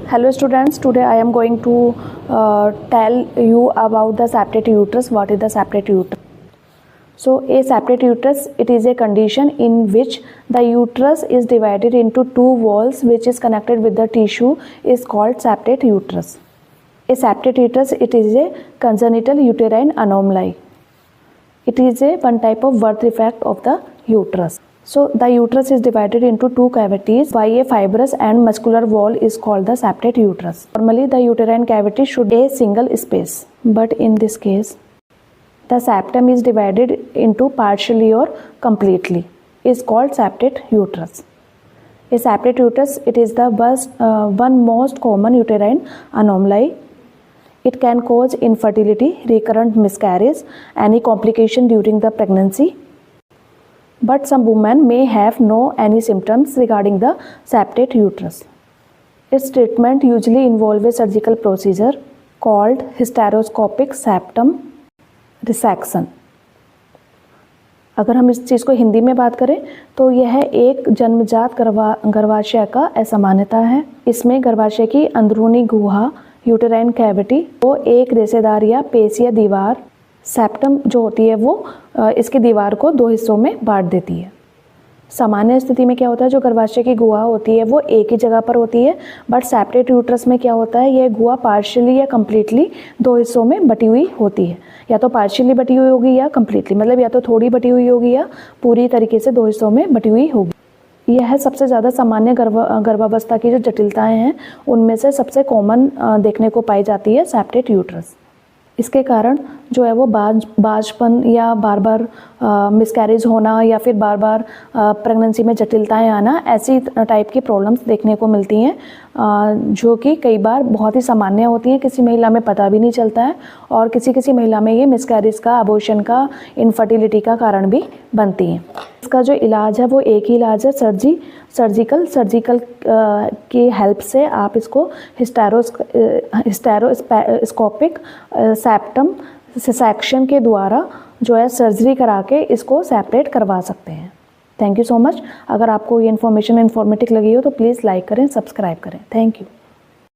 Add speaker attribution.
Speaker 1: Hello students, today I am going to tell you about the septate uterus. What is the septate uterus? So a septate uterus, it is a condition in which the uterus is divided into two walls which is connected with the tissue is called septate uterus. A septate uterus, it is a congenital uterine anomaly. It is a one type of birth defect of the uterus. So the uterus is divided into two cavities by a fibrous and muscular wall is called the septate uterus. Normally the uterine cavity should be a single space, but in this case the septum is divided into partially or completely is called septate uterus. A septate uterus, it is the one most common uterine anomaly. It can cause infertility, recurrent miscarriage, any complication during the pregnancy. But some women may have no any symptoms regarding the septate uterus. Its treatment usually involves a surgical procedure called hysteroscopic septum resection. अगर हम इस चीज़ को हिंदी में बात करें तो यह एक जन्मजात गर्भाशय का असामान्यता है। इसमें गर्भाशय की अंदरूनी गुहा यूटेराइन कैविटी को एक रेशेदार या पेशीय दीवार सेप्टम जो होती है वो इसकी दीवार को दो हिस्सों में बांट देती है। सामान्य स्थिति में क्या होता है, जो गर्भाशय की गुहा होती है वो एक ही जगह पर होती है, बट सेप्टेट यूट्रस में क्या होता है, यह गुहा पार्शियली या कम्प्लीटली दो हिस्सों में बटी हुई होती है। या तो पार्शियली बटी हुई होगी या कम्प्लीटली, मतलब या तो थोड़ी बटी हुई होगी या पूरी तरीके से दो हिस्सों में बटी हुई होगी। यह सबसे ज़्यादा सामान्य गर्भावस्था की जो जटिलताएं हैं उनमें से सबसे कॉमन देखने को पाई जाती है सेप्टेट यूट्रस। इसके कारण जो है वो बाझपन या बार बार मिसकैरेज होना या फिर बार बार प्रेगनेंसी में जटिलताएं आना, ऐसी टाइप की प्रॉब्लम्स देखने को मिलती हैं जो कि कई बार बहुत ही सामान्य होती हैं, किसी महिला में पता भी नहीं चलता है और किसी किसी महिला में ये मिसकैरेज का, अबॉर्शन का, इनफर्टिलिटी का कारण भी बनती हैं। इसका जो इलाज है वो एक ही इलाज है, सर्जिकल की हेल्प से आप इसको हिस्टेरोस्कोपिक सेप्टम सेक्शन के द्वारा जो है सर्जरी करा के इसको सेपरेट करवा सकते हैं। Thank you so much. अगर आपको ये इन्फॉर्मेशन इन्फॉर्मेटिव लगी हो तो प्लीज़ लाइक करें, सब्सक्राइब करें। Thank you.